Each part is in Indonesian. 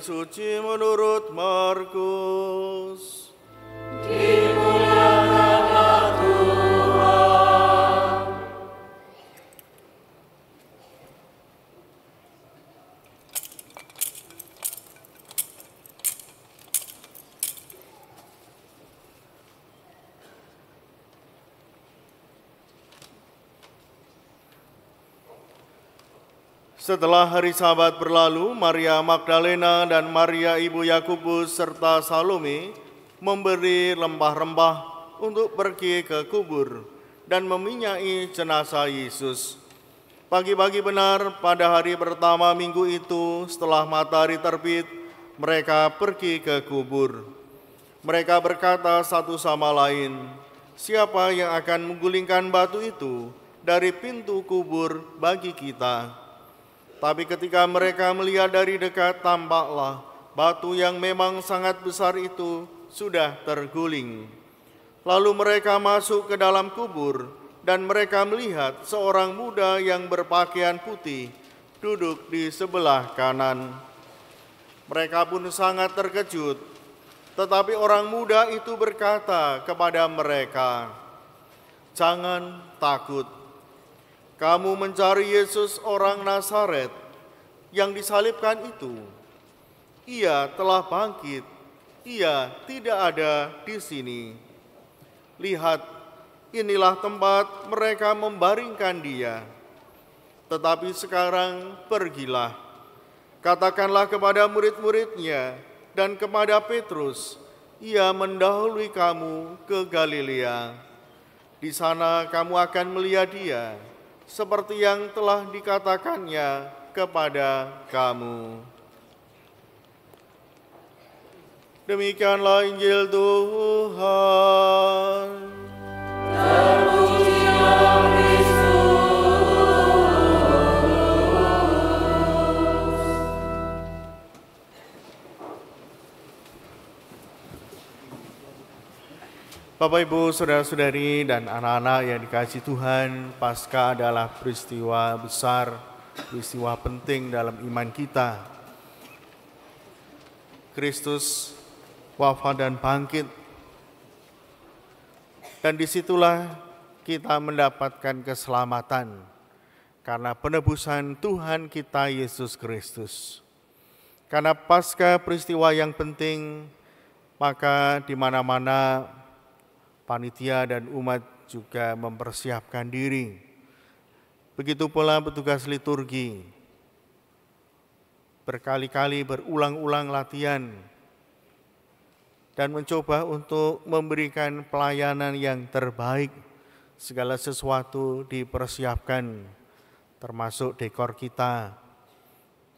suci menurut Markus. Dimuliakanlah Tuhan. Setelah hari Sabat berlalu, Maria Magdalena dan Maria ibu Yakobus serta Salome memberi rempah-rempah untuk pergi ke kubur dan meminyai jenazah Yesus. Pagi-pagi benar pada hari pertama minggu itu setelah matahari terbit, mereka pergi ke kubur. Mereka berkata satu sama lain, "Siapa yang akan menggulingkan batu itu dari pintu kubur bagi kita?" Tapi ketika mereka melihat dari dekat, tampaklah batu yang memang sangat besar itu sudah terguling. Lalu mereka masuk ke dalam kubur, dan mereka melihat seorang muda yang berpakaian putih duduk di sebelah kanan. Mereka pun sangat terkejut, tetapi orang muda itu berkata kepada mereka, "Jangan takut. Kamu mencari Yesus orang Nazaret yang disalibkan itu. Ia telah bangkit. Ia tidak ada di sini. Lihat, inilah tempat mereka membaringkan dia. Tetapi sekarang pergilah. Katakanlah kepada murid-muridnya dan kepada Petrus, ia mendahului kamu ke Galilea. Di sana kamu akan melihat dia, seperti yang telah dikatakannya kepada kamu." Demikianlah Injil Tuhan. Terpujilah Kristus. Bapak, Ibu, Saudara-saudari, dan anak-anak yang dikasihi Tuhan, Paskah adalah peristiwa besar, peristiwa penting dalam iman kita. Kristus wafat dan bangkit, dan disitulah kita mendapatkan keselamatan karena penebusan Tuhan kita Yesus Kristus. Karena Paskah peristiwa yang penting, maka di mana-mana panitia dan umat juga mempersiapkan diri. Begitu pula petugas liturgi, berkali-kali berulang-ulang latihan dan mencoba untuk memberikan pelayanan yang terbaik. Segala sesuatu dipersiapkan, termasuk dekor kita,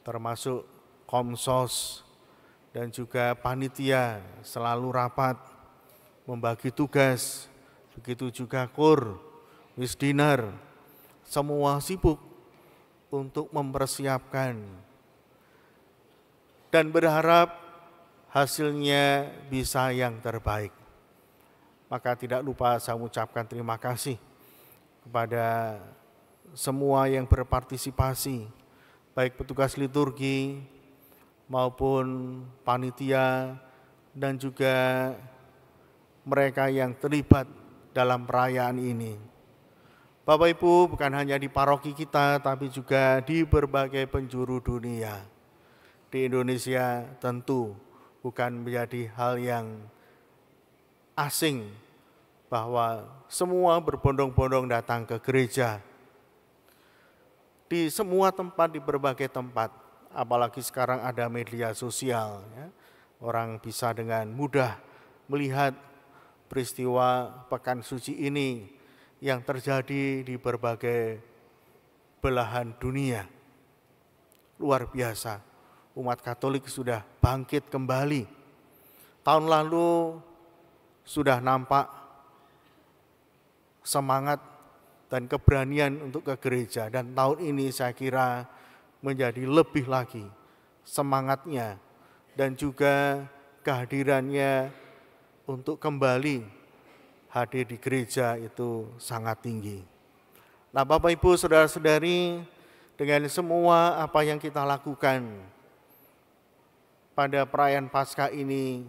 termasuk komsos, dan juga panitia selalu rapat, membagi tugas, begitu juga kur, wisdinar, semua sibuk untuk mempersiapkan dan berharap hasilnya bisa yang terbaik. Maka tidak lupa saya mengucapkan terima kasih kepada semua yang berpartisipasi, baik petugas liturgi maupun panitia dan juga mereka yang terlibat dalam perayaan ini. Bapak Ibu, bukan hanya di paroki kita, tapi juga di berbagai penjuru dunia. Di Indonesia tentu bukan menjadi hal yang asing bahwa semua berbondong-bondong datang ke gereja. Di semua tempat, di berbagai tempat, apalagi sekarang ada media sosial, ya, orang bisa dengan mudah melihat peristiwa Pekan Suci ini yang terjadi di berbagai belahan dunia. Luar biasa, umat Katolik sudah bangkit kembali. Tahun lalu sudah nampak semangat dan keberanian untuk ke gereja, dan tahun ini saya kira menjadi lebih lagi semangatnya dan juga kehadirannya untuk kembali hadir di gereja itu sangat tinggi. Nah, Bapak Ibu, Saudara-saudari, dengan semua apa yang kita lakukan pada perayaan Paskah ini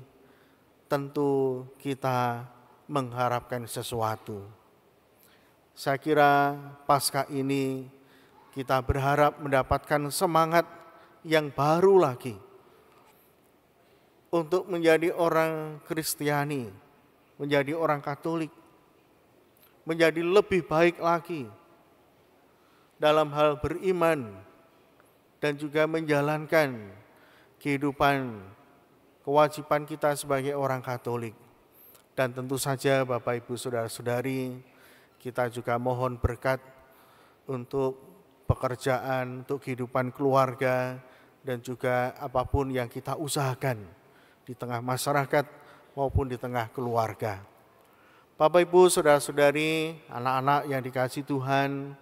tentu kita mengharapkan sesuatu. Saya kira Paskah ini kita berharap mendapatkan semangat yang baru lagi untuk menjadi orang Kristiani, menjadi orang Katolik, menjadi lebih baik lagi dalam hal beriman dan juga menjalankan kehidupan kewajiban kita sebagai orang Katolik. Dan tentu saja Bapak Ibu Saudara-saudari, kita juga mohon berkat untuk pekerjaan, untuk kehidupan keluarga, dan juga apapun yang kita usahakan di tengah masyarakat maupun di tengah keluarga. Bapak Ibu Saudara-saudari, anak-anak yang dikasihi Tuhan,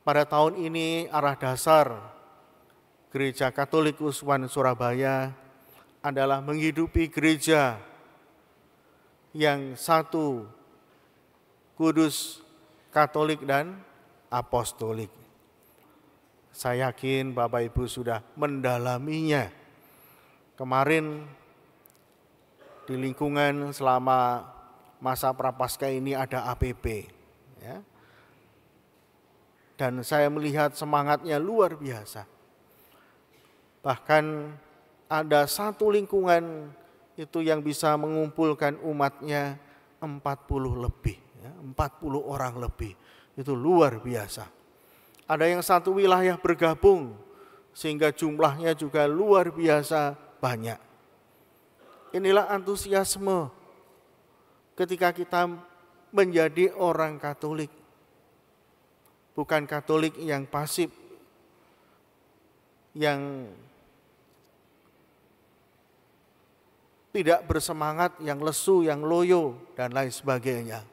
pada tahun ini arah dasar Gereja Katolik Uskupan Surabaya adalah menghidupi gereja yang satu, kudus, Katolik, dan apostolik. Saya yakin Bapak Ibu sudah mendalaminya. Kemarin di lingkungan selama masa Prapaskah ini ada APP. Ya. Dan saya melihat semangatnya luar biasa. Bahkan ada satu lingkungan itu yang bisa mengumpulkan umatnya 40 lebih, ya, 40 orang lebih. Itu luar biasa. Ada yang satu wilayah bergabung sehingga jumlahnya juga luar biasa banyak. Inilah antusiasme ketika kita menjadi orang Katolik. Bukan Katolik yang pasif, yang tidak bersemangat, yang lesu, yang loyo, dan lain sebagainya.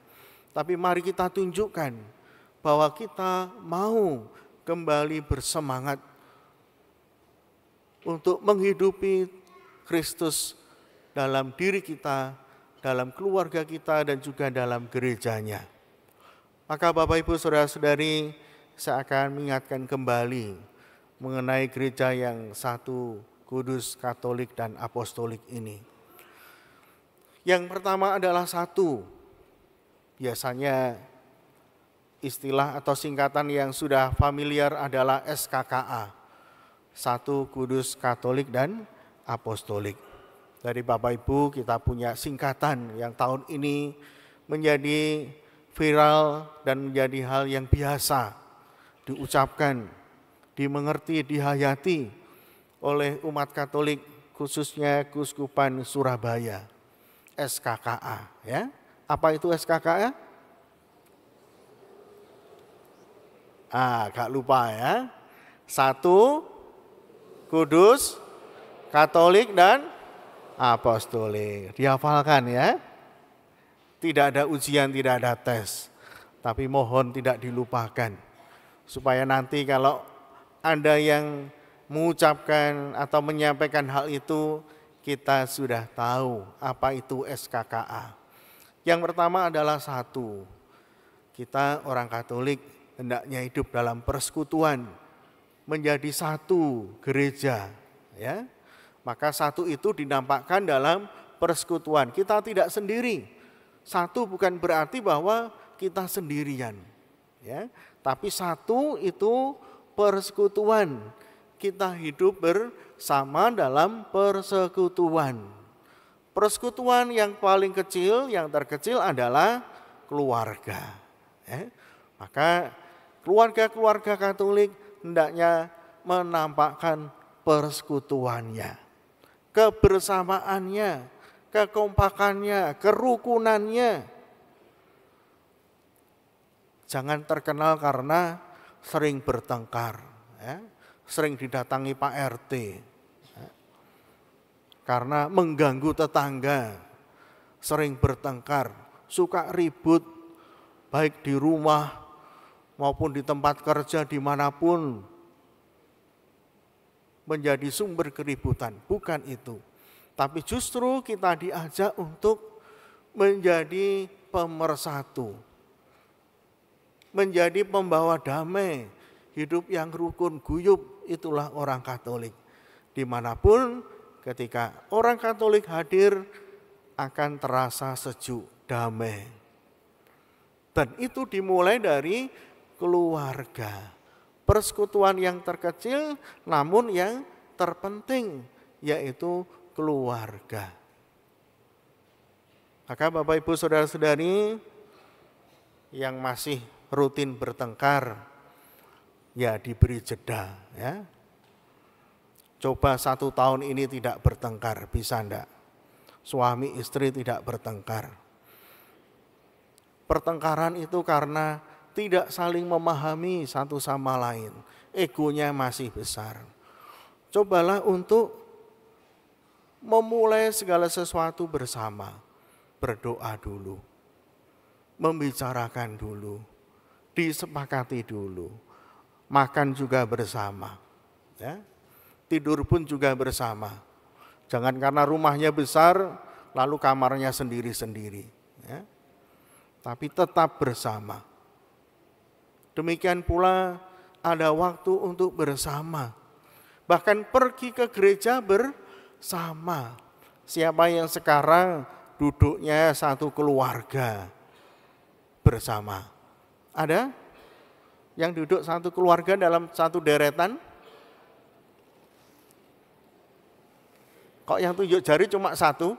Tapi mari kita tunjukkan bahwa kita mau kembali bersemangat untuk menghidupi Kristus dalam diri kita, dalam keluarga kita, dan juga dalam gerejanya. Maka Bapak Ibu Saudara-saudari, saya akan mengingatkan kembali mengenai gereja yang satu, kudus, Katolik, dan apostolik ini. Yang pertama adalah satu. Biasanya istilah atau singkatan yang sudah familiar adalah SKKA. Satu, kudus, Katolik, dan apostolik. Dari Bapak Ibu kita punya singkatan yang tahun ini menjadi viral dan menjadi hal yang biasa diucapkan, dimengerti, dihayati oleh umat Katolik, khususnya Keuskupan Surabaya. SKKA, ya. Apa itu SKKA? Gak lupa ya. Satu, kudus, Katolik, dan apostolik. Dihafalkan ya. Tidak ada ujian, tidak ada tes. Tapi mohon tidak dilupakan. Supaya nanti kalau ada yang mengucapkan atau menyampaikan hal itu, kita sudah tahu apa itu SKKA. Yang pertama adalah satu, kita orang Katolik hendaknya hidup dalam persekutuan, menjadi satu gereja. Ya. Maka satu itu dinampakkan dalam persekutuan. Kita tidak sendiri. Satu bukan berarti bahwa kita sendirian. Ya. Tapi satu itu persekutuan. Kita hidup bersama dalam persekutuan. Persekutuan yang paling kecil, yang terkecil adalah keluarga. Maka keluarga-keluarga Katolik hendaknya menampakkan persekutuannya, kebersamaannya, kekompakannya, kerukunannya. Jangan terkenal karena sering bertengkar. Sering didatangi Pak RT karena mengganggu tetangga, sering bertengkar, suka ribut baik di rumah maupun di tempat kerja dimanapun, menjadi sumber keributan. Bukan itu, tapi justru kita diajak untuk menjadi pemersatu, menjadi pembawa damai, hidup yang rukun guyup. Itulah orang Katolik. Dimanapun ketika orang Katolik hadir akan terasa sejuk, damai. Dan itu dimulai dari keluarga. Persekutuan yang terkecil namun yang terpenting, yaitu keluarga. Maka Bapak Ibu Saudara-saudari yang masih rutin bertengkar, ya diberi jeda ya. Coba 1 tahun ini tidak bertengkar, bisa enggak? Suami istri tidak bertengkar. Pertengkaran itu karena tidak saling memahami satu sama lain. Egonya masih besar. Cobalah untuk memulai segala sesuatu bersama. Berdoa dulu. Membicarakan dulu. Disepakati dulu. Makan juga bersama. Ya. Tidur pun juga bersama. Jangan karena rumahnya besar, lalu kamarnya sendiri-sendiri. Ya. Tapi tetap bersama. Demikian pula ada waktu untuk bersama. Bahkan pergi ke gereja bersama. Siapa yang sekarang duduknya satu keluarga bersama? Ada yang duduk satu keluarga dalam satu deretan? Kok yang tunjuk jari cuma satu?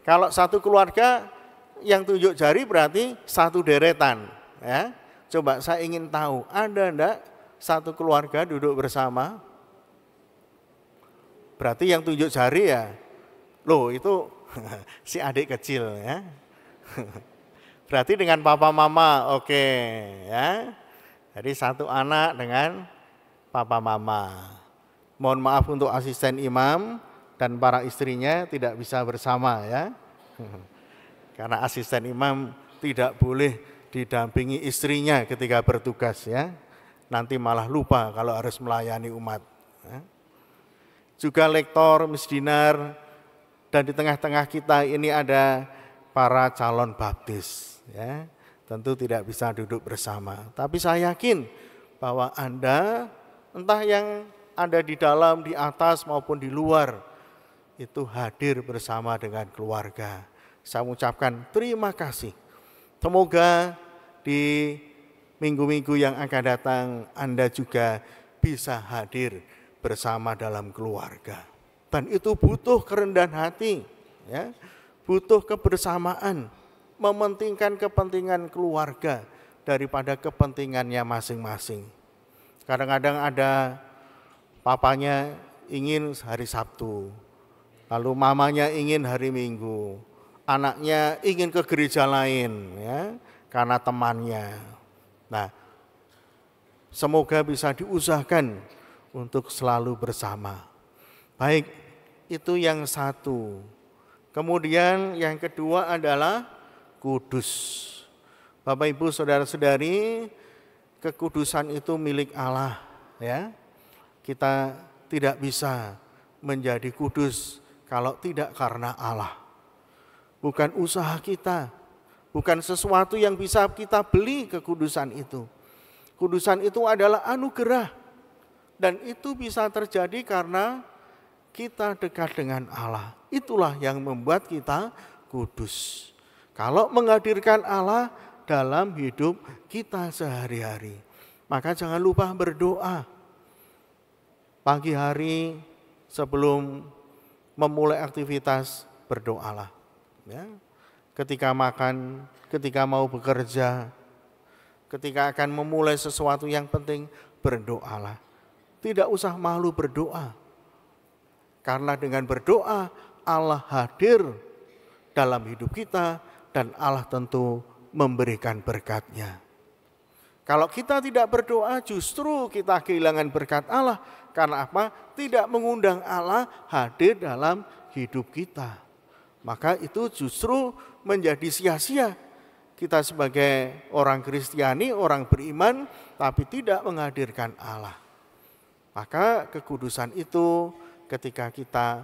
Kalau satu keluarga yang tunjuk jari berarti satu deretan. Ya. Coba saya ingin tahu, ada enggak satu keluarga duduk bersama? Berarti yang tunjuk jari ya, loh itu si adik kecil ya. Berarti dengan papa mama, oke ya. Jadi satu anak dengan papa mama. Mohon maaf untuk asisten imam dan para istrinya tidak bisa bersama ya. Karena asisten imam tidak boleh didampingi istrinya ketika bertugas ya. Nanti malah lupa kalau harus melayani umat. Ya. Juga lektor, misdinar, dan di tengah-tengah kita ini ada para calon baptis. Ya. Tentu tidak bisa duduk bersama. Tapi saya yakin bahwa Anda, entah yang ada di dalam, di atas maupun di luar, itu hadir bersama dengan keluarga. Saya mengucapkan terima kasih. Semoga di minggu-minggu yang akan datang Anda juga bisa hadir bersama dalam keluarga. Dan itu butuh kerendahan hati, ya, butuh kebersamaan, mementingkan kepentingan keluarga daripada kepentingannya masing-masing. Kadang-kadang ada papanya ingin hari Sabtu, lalu mamanya ingin hari Minggu, anaknya ingin ke gereja lain, ya, karena temannya. Nah, semoga bisa diusahakan untuk selalu bersama. Baik, itu yang satu. Kemudian yang kedua adalah kudus. Bapak Ibu Saudara-saudari, kekudusan itu milik Allah, ya. Kita tidak bisa menjadi kudus kalau tidak karena Allah. Bukan usaha kita, bukan sesuatu yang bisa kita beli kekudusan itu. Kudusan itu adalah anugerah. Dan itu bisa terjadi karena kita dekat dengan Allah. Itulah yang membuat kita kudus. Kalau menghadirkan Allah dalam hidup kita sehari-hari, maka jangan lupa berdoa. Pagi hari sebelum memulai aktivitas, berdoalah. Ya. Ketika makan, ketika mau bekerja, ketika akan memulai sesuatu yang penting, berdoalah. Tidak usah malu berdoa. Karena dengan berdoa, Allah hadir dalam hidup kita dan Allah tentu memberikan berkat-Nya. Kalau kita tidak berdoa, justru kita kehilangan berkat Allah. Karena apa? Tidak mengundang Allah hadir dalam hidup kita. Maka itu justru menjadi sia-sia. Kita sebagai orang Kristiani, orang beriman, tapi tidak menghadirkan Allah. Maka kekudusan itu ketika kita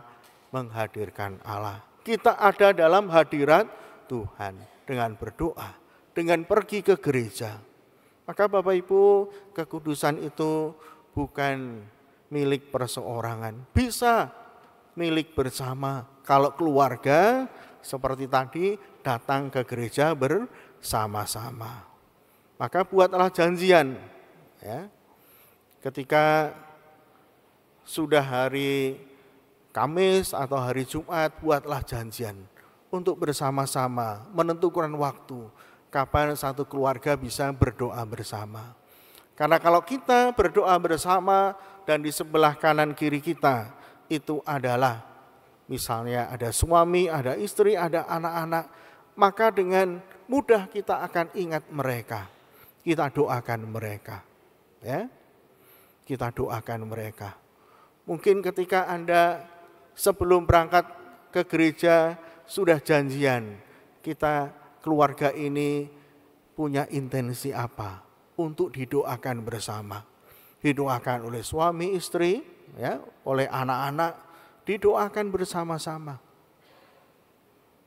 menghadirkan Allah. Kita ada dalam hadirat Tuhan dengan berdoa, dengan pergi ke gereja. Maka Bapak Ibu, kekudusan itu bukan milik perseorangan, bisa milik bersama. Kalau keluarga seperti tadi datang ke gereja bersama-sama. Maka buatlah janjian, ya. Ketika sudah hari Kamis atau hari Jumat, buatlah janjian untuk bersama-sama menentukan waktu kapan satu keluarga bisa berdoa bersama. Karena kalau kita berdoa bersama dan di sebelah kanan kiri kita itu adalah misalnya ada suami, ada istri, ada anak-anak, maka dengan mudah kita akan ingat mereka. Kita doakan mereka, ya. Kita doakan mereka. Mungkin ketika Anda sebelum berangkat ke gereja sudah janjian, kita keluarga ini punya intensi apa untuk didoakan bersama. Didoakan oleh suami istri, ya, oleh anak-anak, didoakan bersama-sama.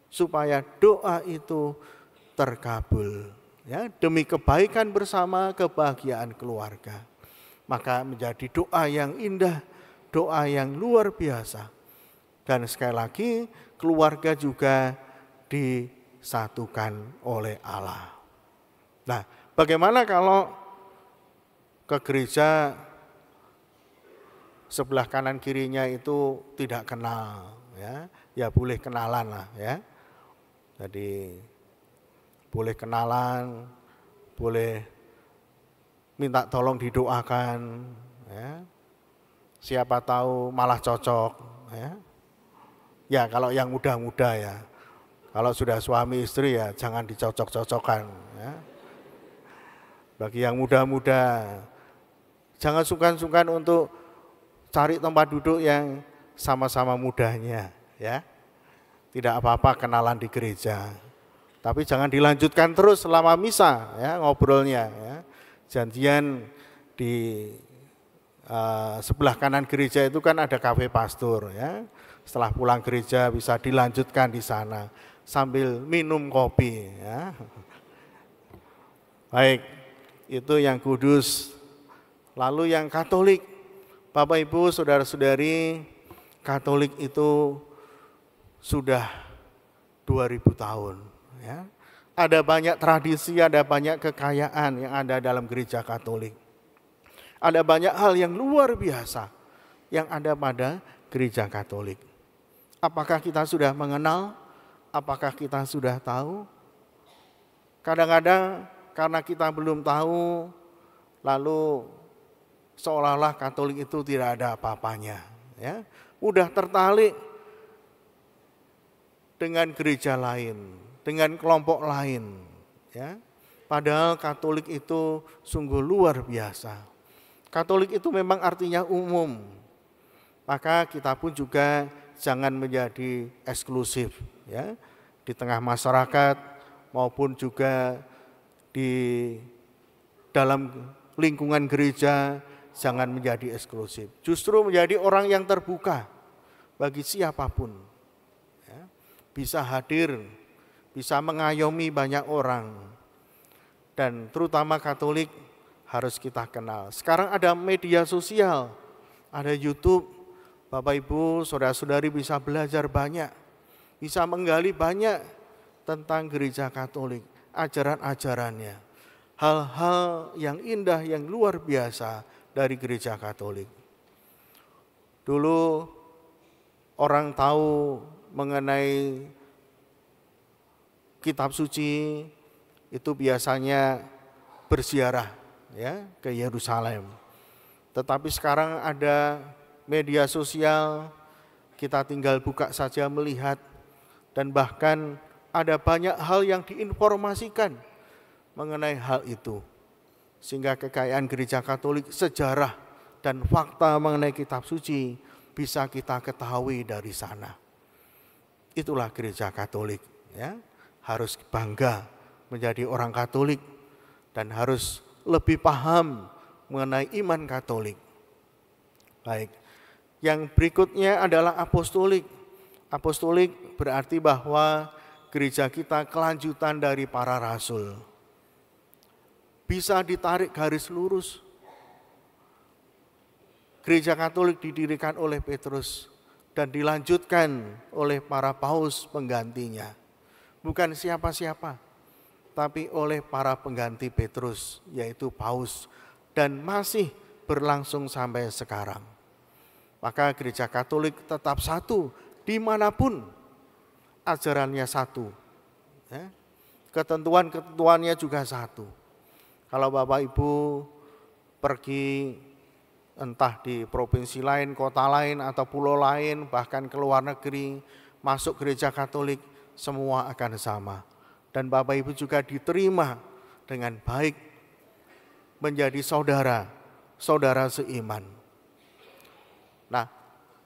Supaya doa itu terkabul, ya, demi kebaikan bersama, kebahagiaan keluarga. Maka menjadi doa yang indah, doa yang luar biasa. Dan sekali lagi keluarga juga disatukan oleh Allah. Nah, bagaimana kalau ke gereja sebelah kanan kirinya itu tidak kenal, ya? Ya boleh kenalan lah, ya. Jadi boleh kenalan, boleh minta tolong didoakan, ya. Siapa tahu malah cocok, ya. Ya kalau yang muda-muda ya. Kalau sudah suami istri ya jangan dicocok-cocokkan, ya. Bagi yang muda-muda, jangan sungkan-sungkan untuk cari tempat duduk yang sama-sama mudanya, ya. Tidak apa-apa kenalan di gereja. Tapi jangan dilanjutkan terus selama misa, ya, ngobrolnya, ya. Janjian di sebelah kanan gereja itu kan ada kafe pastor, ya. Setelah pulang gereja bisa dilanjutkan di sana sambil minum kopi, ya. Baik, itu yang kudus. Lalu yang Katolik, Bapak Ibu, saudara-saudari, Katolik itu sudah 2000 tahun, ya. Ada banyak tradisi, ada banyak kekayaan yang ada dalam gereja Katolik. Ada banyak hal yang luar biasa yang ada pada gereja Katolik. Apakah kita sudah mengenal? Apakah kita sudah tahu? Kadang-kadang karena kita belum tahu, lalu seolah-olah Katolik itu tidak ada apa-apanya, ya. Mudah tertarik dengan gereja lain, dengan kelompok lain, ya. Padahal Katolik itu sungguh luar biasa. Katolik itu memang artinya umum. Maka kita pun juga jangan menjadi eksklusif, ya. Di tengah masyarakat maupun juga di dalam lingkungan gereja jangan menjadi eksklusif. Justru menjadi orang yang terbuka bagi siapapun, ya. Bisa hadir, bisa mengayomi banyak orang, dan terutama Katolik harus kita kenal. Sekarang ada media sosial, ada YouTube, Bapak Ibu, saudara-saudari bisa belajar banyak, bisa menggali banyak tentang gereja Katolik, ajaran-ajarannya, hal-hal yang indah, yang luar biasa dari gereja Katolik. Dulu orang tahu mengenai kitab suci itu biasanya berziarah, ya, ke Yerusalem. Tetapi sekarang ada media sosial, kita tinggal buka saja melihat, dan bahkan ada banyak hal yang diinformasikan mengenai hal itu. Sehingga kekayaan gereja Katolik, sejarah dan fakta mengenai kitab suci bisa kita ketahui dari sana. Itulah gereja Katolik, ya. Harus bangga menjadi orang Katolik dan harus lebih paham mengenai iman Katolik. Baik, yang berikutnya adalah apostolik. Apostolik berarti bahwa gereja kita kelanjutan dari para rasul. Bisa ditarik garis lurus. Gereja Katolik didirikan oleh Petrus dan dilanjutkan oleh para paus penggantinya. Bukan siapa-siapa, tapi oleh para pengganti Petrus, yaitu paus, dan masih berlangsung sampai sekarang. Maka Gereja Katolik tetap satu dimanapun, ajarannya satu, ya. Ketentuan-ketentuannya juga satu. Kalau Bapak Ibu pergi entah di provinsi lain, kota lain, atau pulau lain, bahkan ke luar negeri, masuk Gereja Katolik, semua akan sama. Dan Bapak Ibu juga diterima dengan baik, menjadi saudara seiman. Nah,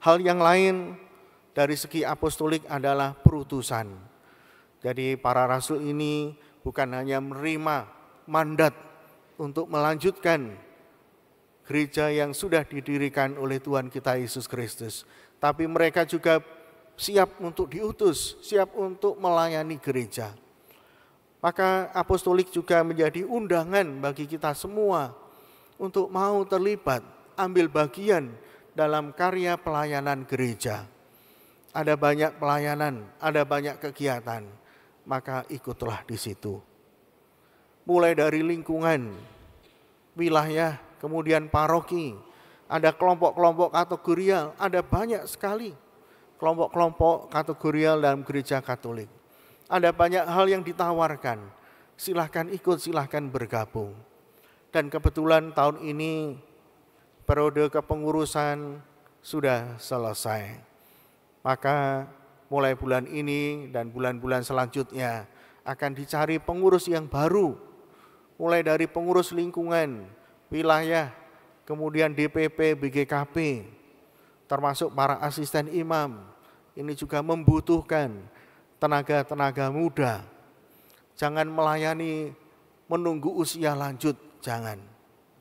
hal yang lain dari segi apostolik adalah perutusan. Jadi para rasul ini bukan hanya menerima mandat untuk melanjutkan gereja yang sudah didirikan oleh Tuhan kita Yesus Kristus, tapi mereka juga siap untuk diutus, siap untuk melayani gereja. Maka apostolik juga menjadi undangan bagi kita semua untuk mau terlibat, ambil bagian dalam karya pelayanan gereja. Ada banyak pelayanan, ada banyak kegiatan, maka ikutlah di situ. Mulai dari lingkungan, wilayah, kemudian paroki, ada kelompok-kelompok kategorial, ada banyak sekali kelompok-kelompok kategorial dalam Gereja Katolik. Ada banyak hal yang ditawarkan, silahkan ikut, silahkan bergabung. Dan kebetulan tahun ini periode kepengurusan sudah selesai. Maka mulai bulan ini dan bulan-bulan selanjutnya akan dicari pengurus yang baru. Mulai dari pengurus lingkungan, wilayah, kemudian DPP, BGKP, termasuk para asisten imam. Ini juga membutuhkan tenaga-tenaga muda. Jangan melayani menunggu usia lanjut, jangan.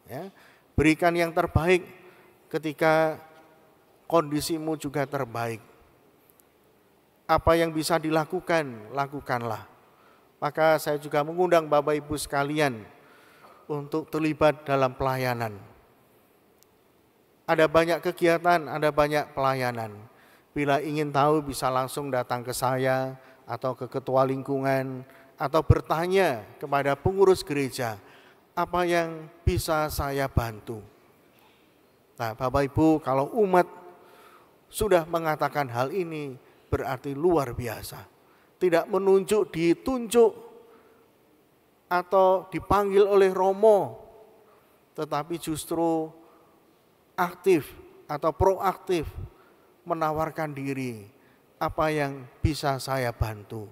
Ya. Berikan yang terbaik ketika kondisimu juga terbaik. Apa yang bisa dilakukan, lakukanlah. Maka saya juga mengundang Bapak Ibu sekalian untuk terlibat dalam pelayanan. Ada banyak kegiatan, ada banyak pelayanan. Bila ingin tahu bisa langsung datang ke saya atau ke ketua lingkungan atau bertanya kepada pengurus gereja, apa yang bisa saya bantu. Nah, Bapak Ibu, kalau umat sudah mengatakan hal ini, berarti luar biasa. Tidak menunjuk, ditunjuk, atau dipanggil oleh Romo, tetapi justru aktif atau proaktif menawarkan diri. Apa yang bisa saya bantu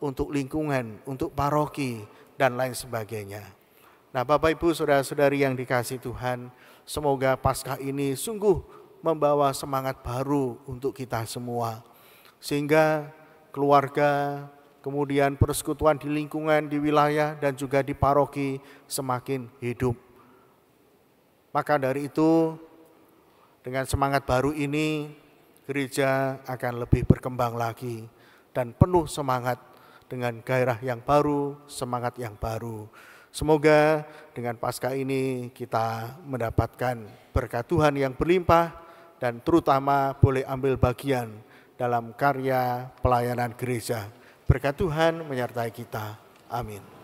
untuk lingkungan, untuk paroki, dan lain sebagainya. Nah, Bapak Ibu, saudara-saudari yang dikasihi Tuhan, semoga Paskah ini sungguh membawa semangat baru untuk kita semua. Sehingga keluarga, kemudian persekutuan di lingkungan, di wilayah, dan juga di paroki semakin hidup. Maka dari itu, dengan semangat baru ini, gereja akan lebih berkembang lagi dan penuh semangat dengan gairah yang baru, semangat yang baru. Semoga dengan Paskah ini kita mendapatkan berkat Tuhan yang berlimpah dan terutama boleh ambil bagian dalam karya pelayanan gereja. Berkat Tuhan menyertai kita. Amin.